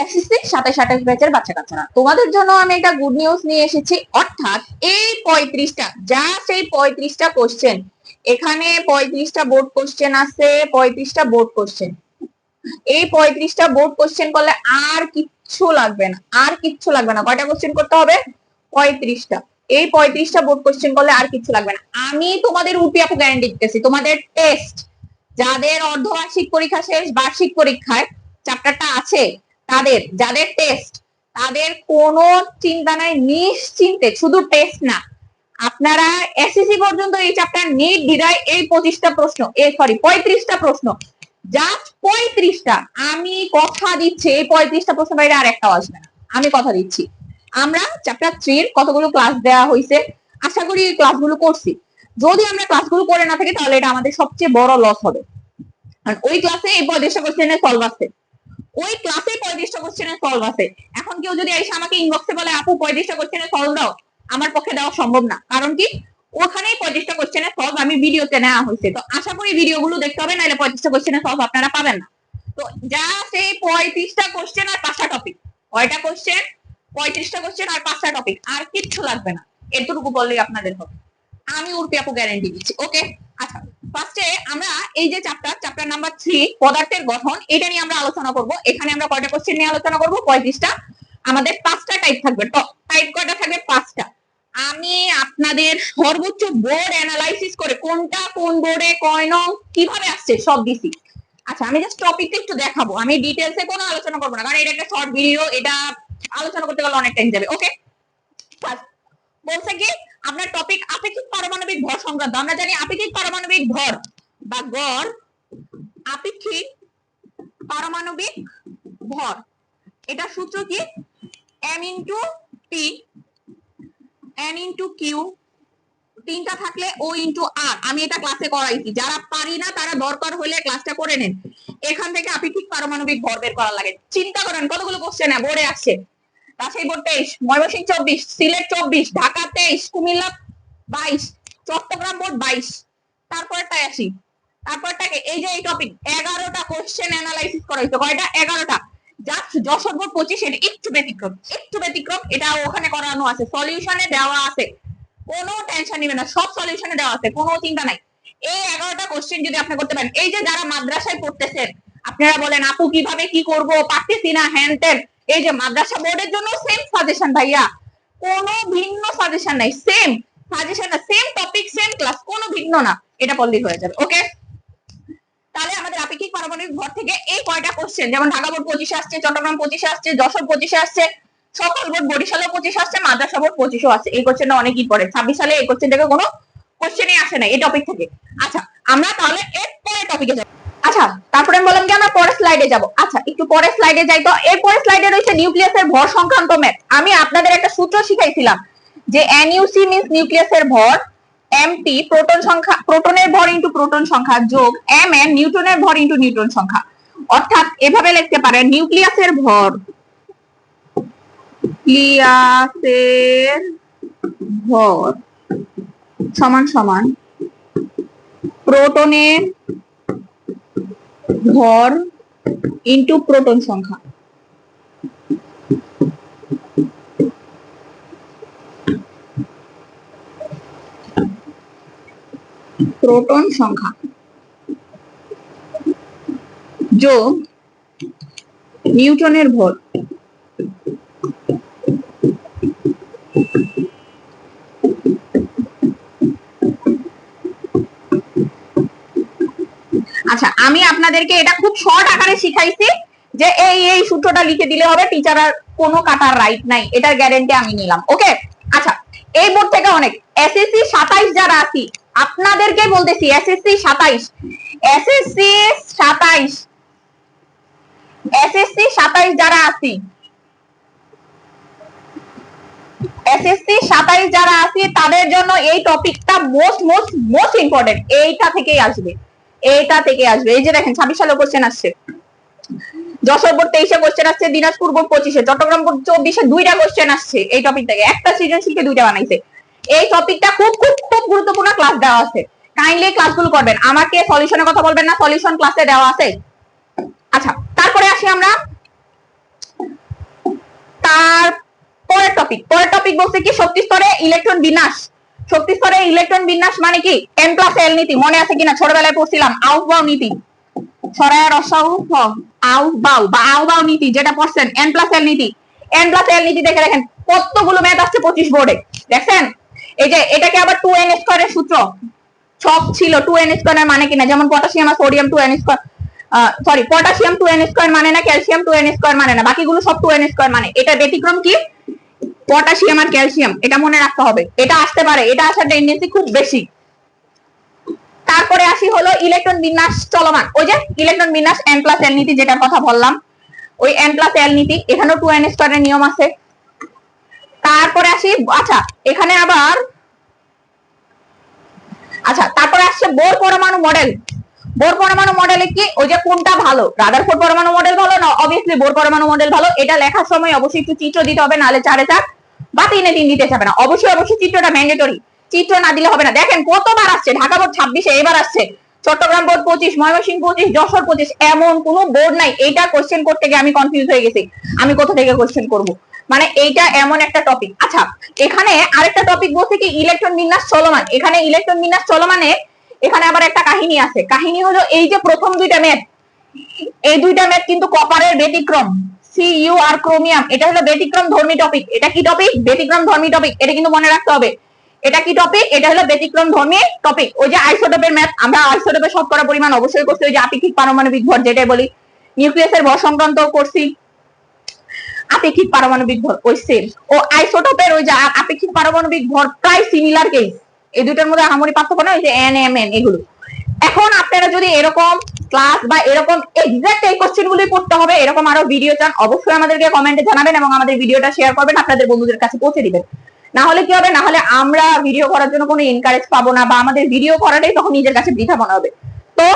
SSC 27-28 ব্যাচের বাচ্চা কাচ্চারা, তোমাদের জন্য আমি একটা গুড নিউজ নিয়ে এসেছি। অর্থাৎ এই 35টা, যা সেই 35টা কোশ্চেন, এখানে 35টা বোর্ড কোশ্চেন আছে, 35টা বোর্ড কোশ্চেন। এই 35টা বোর্ড কোশ্চেন করলে আর কিচ্ছু লাগবে না, আর কিচ্ছু লাগবে না। কয়টা কোশ্চেন করতে হবে? 35টা। এই 35টা বোর্ড কোশ্চেন করলে আর কিচ্ছু লাগবে না। আমি তোমাদের উপি আপু গ্যারান্টি দিতেছি, তোমাদের টেস্ট, যাদের অর্ধবার্ষিক পরীক্ষা শেষ, বার্ষিক পরীক্ষায় চ্যাপ্টারটা আছে, তাদের যাদের টেস্ট, তাদের কোনো চিন্তা নাই, নিশ্চিন্তে। শুধু টেস্ট না, আপনারা এসএসসি পর্যন্ত এই চ্যাপ্টার নির্দ্বিধায় এই 25টা প্রশ্ন, সরি 35টা প্রশ্ন, জাস্ট 35টা, আমি কথা দিচ্ছি এই 35টা প্রশ্ন বাইরে আর একটাও আসবে না, আমি কথা দিচ্ছি। আমরা চ্যাপ্টার 3 এর কতগুলো ক্লাস দেওয়া হয়েছে, আশা করি ক্লাসগুলো করছি। যদি আমরা ক্লাসগুলো করে না থাকি তাহলে এটা আমাদের সবচেয়ে বড় লস হবে। আর ওই ক্লাসে এই 35টা কোশ্চেনের সলভ আছে, ওই ক্লাসে 35টা কোশ্চেনের সলভ আছে। এখন কেউ যদি এসে আমাকে ইনবক্সে বলে আপু 35টা কোশ্চেনের সলভ দাও, আমার পক্ষে দেওয়া সম্ভব না। কারণ কি, ওখানেই 35টা কোশ্চেনের সলভ আমি ভিডিওতে নেওয়া হয়েছে। তো আশা করি ভিডিওগুলো দেখতে হবে, নাহলে 35টা কোশ্চেনের সলভ আপনারা পাবেন না। তো যা সেই 35টা কোশ্চেন আর 5টা টপিক, কয়টা কোশ্চেন? 35টা কোশ্চেন আর 5টা টপিক, আর কিচ্ছু লাগবে না। এতটুকু বললেই আপনাদের হবে, আমি উর্পি আপু গ্যারান্টি দিচ্ছি। ওকে, আচ্ছা, ফার্স্টে আমরা এই যে চ্যাপ্টার নাম্বার 3 পদার্থের গঠন, এটা নিয়ে আমরা আলোচনা করব। এখানে আমরা কয়টা কোশ্চেন নিয়ে আলোচনা করব? 35টা। আমাদের 5টা টাইপ থাকবে। তো টাইপ কয়টা থাকবে? 5টা। আমি আপনাদের সর্বোচ্চ বোর্ড অ্যানালাইসিস করে কোনটা কোন বোর্ডে কয় নং কিভাবে আসছে সব দিছি। আচ্ছা, আমি জাস্ট টপিকটা একটু দেখাবো, আমি ডিটেইলসে কোনো আলোচনা করব না, কারণ এটা একটা শর্ট ভিডিও, এটা আলোচনা করতে গেলে অনেক টাইম যাবে। ওকে, বলছে কি আপনার টপিক আপেক্ষিক পারমাণবিক ভর সংক্রান্ত। আমরা জানি আপেক্ষিক পারমাণবিক ভর বা গড়, আপেক্ষিক পারমাণবিক ভর, এটা সূত্র কি? m into p n into q, তিনটা থাকলে o ইনটু r। আমি এটা ক্লাসে করাইছি, যারা পারি না তারা দরকার হলে ক্লাসটা করে নেন। এখান থেকে আপেক্ষিক পারমাণবিক ভর বের করা লাগে। চিন্তা করেন কতগুলো কোশ্চেন বোর্ডে আসছে। Rajshahi board 23, Mymensingh 24, Sylhet 24, Dhaka 23, Comilla 22, Chittagong board 22। তারপরটা আসি, তারপরটাকে এই যে এই টপিক 11টা কোশ্চেন অ্যানালাইসিস করা হয়েছে। কয়টা? 11টা। জাস্ট যশোর বোর্ড 25, এটা একটু ব্যতিক্রম, একটু ব্যতিক্রম। এটা ওখানে করানো আছে, সলিউশনে দেওয়া আছে, কোনো টেনশন নেবেন না, সব সলিউশনে দেওয়া আছে, কোনো চিন্তা নাই। এই 11টা কোশ্চেন যদি আপনি করতে পারেন, এই যে যারা মাদ্রাসায় পড়তেছেন আপনারা বলেন আপু কিভাবে কি করব, পারতেছি না, হ্যান ত্যান, এই যে মাদ্রাসা বোর্ডের জন্য সেম সাজেশন ভাইয়া, কোনো ভিন্ন সাজেশন নাই, সেম সাজেশন না, সেম টপিক, সেম ক্লাস, কোনো ভিন্ন না, এটা পড়লেই হয়ে যাবে। ওকে, তাহলে আমাদের আপেক্ষিক পারমাণবিক ভর থেকে এই কয়টা কোশ্চেন, যেমন ঢাকা বোর্ড 25 আসছে, চট্টগ্রাম 25 আসছে, যশোর 25 আসছে, সকল বোর্ড বরিশালেও 25 আসছে, মাদ্রাসা বোর্ড 25 আছে। এই কোশ্চেনটা অনেক ইম্পর্টেন্ট। 26 সালে এই কোশ্চেন থেকে কোনো কোশ্চেনই আসে না এই টপিক থেকে। আচ্ছা, আমরা তাহলে এর পরের টপিকে যাব। আচ্ছা, তারপরে আমি বললাম কি আমরা পরের স্লাইডে যাব। আচ্ছা, একটু পরের স্লাইডে যাই। তো এর পরের স্লাইডে রয়েছে নিউক্লিয়াসের ভর সংক্রান্ত ম্যাথ। আমি আপনাদের একটা সূত্র শিখাইছিলাম যে NUC মিন্স নিউক্লিয়াসের ভর, MP প্রোটন সংখ্যা, প্রোটনের ভর ইনটু প্রোটন সংখ্যা, যোগ MN নিউটনের ভর ইনটু নিউটন সংখ্যা। অর্থাৎ এভাবে লিখতে পারেন নিউক্লিয়াসের ভর, নিউক্লিয়াসের ভর সমান সমান প্রোটনের ভর ইনটু প্রোটন সংখ্যা। প্রোটন সংখ্যা যোগ নিউটনের ভর। আচ্ছা, আমি আপনাদেরকে এটা খুব শর্ট আকারে শিখাইছি যে এই সূত্রটা লিখে দিলে হবে, টিচার আর কোনো কাটার রাইট নাই, এটার গ্যারান্টি আমি নিলাম। ওকে, আচ্ছা, এই বোর্ড থেকে অনেক এসএসসি 27 যারা আছি আপনাদেরকে বলতেছি, এসএসসি 27, এসএসসি 27, এসএসসি 27 যারা আছি, এসএসসি 27 যারা আছি তাদের জন্য এই টপিকটা মোস্ট ইম্পর্টেন্ট। এইটা থেকেই আসবে, এইটা থেকে আসবে। এই যে দেখেন 26 সালে কোশ্চেন আসছে, যশোর বোর্ড 23 কোশ্চেন আসছে, দিনাজপুর বোর্ড 25, চট্টগ্রাম বোর্ড 24 দুইটা কোশ্চেন আসছে এই টপিক থেকে। একটা সৃজনশীলকে দুইটা বানাইছে। এই টপিকটা খুব গুরুত্বপূর্ণ, ক্লাস দেওয়া আছে, কাইন্ডলি ক্লাসগুলো করবেন। আমাকে সলিউশনের কথা বলবেন না, সলিউশন ক্লাসে দেওয়া আছে। আচ্ছা, তারপরে আসি আমরা টপিক। পরের টপিক বলছে কি শক্তি স্তরে ইলেকট্রন বিন্যাস। শক্তি স্তরে ইলেকট্রন বিন্যাস মানে কি n+l নীতি, মনে আছে কিনা ছোটবেলায় পড়ছিলাম। আউফবাউ নীতি, সরায়া রসাউ আউফবাউ বা আউবাউ নীতি যেটা পড়ছেন, n+l নীতি। n+l নীতি দেখে দেখেন কতগুলো ম্যাথ আসছে 25 বোর্ডে, দেখছেন? এই যে এটাকে আবার 2n² এর সূত্র ছক ছিল। 2n² এর মানে কিনা, যেমন পটাশিয়াম আর sodium 2n², sorry potassium 2n² মানে না, ক্যালসিয়াম 2n² মানে না, বাকিগুলো সব 2n² মানে। এটা ব্যতিক্রম কি পটাশিয়াম আর ক্যালসিয়াম, এটা মনে রাখতে হবে। এটা আসতে পারে, এটা আসার টেন্ডেন্সি খুব বেশি। তারপরে আসি হলো ইলেকট্রন বিন্যাস চলমান, ওই যে ইলেকট্রন বিন্যাস n+l নীতি যেটার কথা বললাম, ওই n+l নীতি। এখানেও 2n² এর নিয়ম আছে। তারপরে আসি, আচ্ছা এখানে আবার, আচ্ছা তারপরে আসছে বোর পরমাণু মডেল। বোর পরমাণু মডেলে কি, ওই যে কোনটা ভালো, রাদারফোর্ড পরমাণু মডেল ভালো না অবভিয়াসলি বোর পরমাণু মডেল ভালো। এটা লেখার সময় অবশ্যই একটু চিত্র দিতে হবে, নাহলে 4-এ 4 বা 3-এ 3 দিতে যাবে না। অবশ্যই চিত্রটা ম্যান্ডেটরি, চিত্র না দিলে হবে না। দেখেন কতবার আসছে, ঢাকা বোর্ড 26-এ এবার আসছে, চট্টগ্রাম বোর্ড 25, ময়মনসিংহ 25, যশোর 25, এমন কোন বোর্ড নাই। এইটা কোশ্চেন করতে গিয়ে আমি কনফিউজ হয়ে গেছি, আমি কোথা থেকে কোশ্চেন করব, মানে এইটা এমন একটা টপিক। আচ্ছা এখানে আরেকটা টপিক বলছে কি ইলেকট্রন বিন্যাস চলমান। এখানে ইলেকট্রন বিন্যাস চলমানে এখানে আবার একটা কাহিনী আছে। কাহিনী হলো এই যে প্রথম দুইটা ম্যাথ, এই দুইটা ম্যাথ কিন্তু কপারের ব্যতিক্রম, Cu আর ক্রোমিয়াম, এটা হলো ব্যতিক্রম ধর্মী টপিক। এটা কি টপিক? ব্যতিক্রম ধর্মী টপিক। এটা কিন্তু মনে রাখতে হবে, এটা কি টপিক? এটা হলো ব্যতিক্রম ধর্মী টপিক। ওই যে আইসোটোপের ম্যাথ, আমরা আইসোটোপের শতকরা পরিমাণ অবশ্যই করছি, ওই যে আপেক্ষিক পারমাণবিক ভর যেটাই বলি, নিউক্লিয়াসের ভর সংক্রান্ত করছি, আপেক্ষিক পারমাণবিক ভর ওই সেম। ও আইসোটোপের ওই যে আপেক্ষিক পারমাণবিক ভর প্রায় সিমিলার কেস, এই দুইটার মধ্যে আহামরি পার্থক্য না, ওই যে NMN এগুলো। এখন আপনারা যদি এরকম ক্লাস বা এরকম এক্সাক্ট এই কোশ্চেন গুলি পড়তে হবে, এরকম আরো ভিডিও চান, অবশ্যই আমাদেরকে কমেন্টে জানাবেন এবং আমাদের ভিডিওটা শেয়ার করবেন, আপনাদের বন্ধুদের কাছে পৌঁছে দিবেন। না হলে কি হবে, না হলে আমরা ভিডিও করার জন্য কোনো এনকারেজ পাবো না, বা আমাদের ভিডিও করাটাই তখন নিজের কাছে বৃথা মনে হবে। তো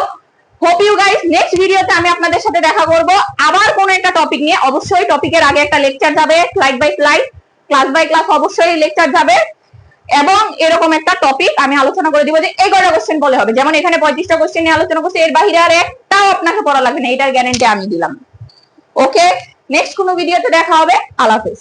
হোপ ইউ গাইস, নেক্সট ভিডিওতে আমি আপনাদের সাথে দেখা করব আবার কোন একটা টপিক নিয়ে। অবশ্যই টপিকের আগে একটা লেকচার যাবে, slide by slide, class by class অবশ্যই লেকচার যাবে, এবং এরকম একটা টপিক আমি আলোচনা করে দিব যে 11টা কোশ্চেন বলে হবে। যেমন এখানে 35টা কোশ্চেন নিয়ে আলোচনা করছি, এর বাইরে আর একটাও আপনাকে পড়া লাগবে না, এটার গ্যারান্টি আমি দিলাম। ওকে, নেক্সট কোনো ভিডিওতে দেখা হবে। আল্লাহ হাফেজ।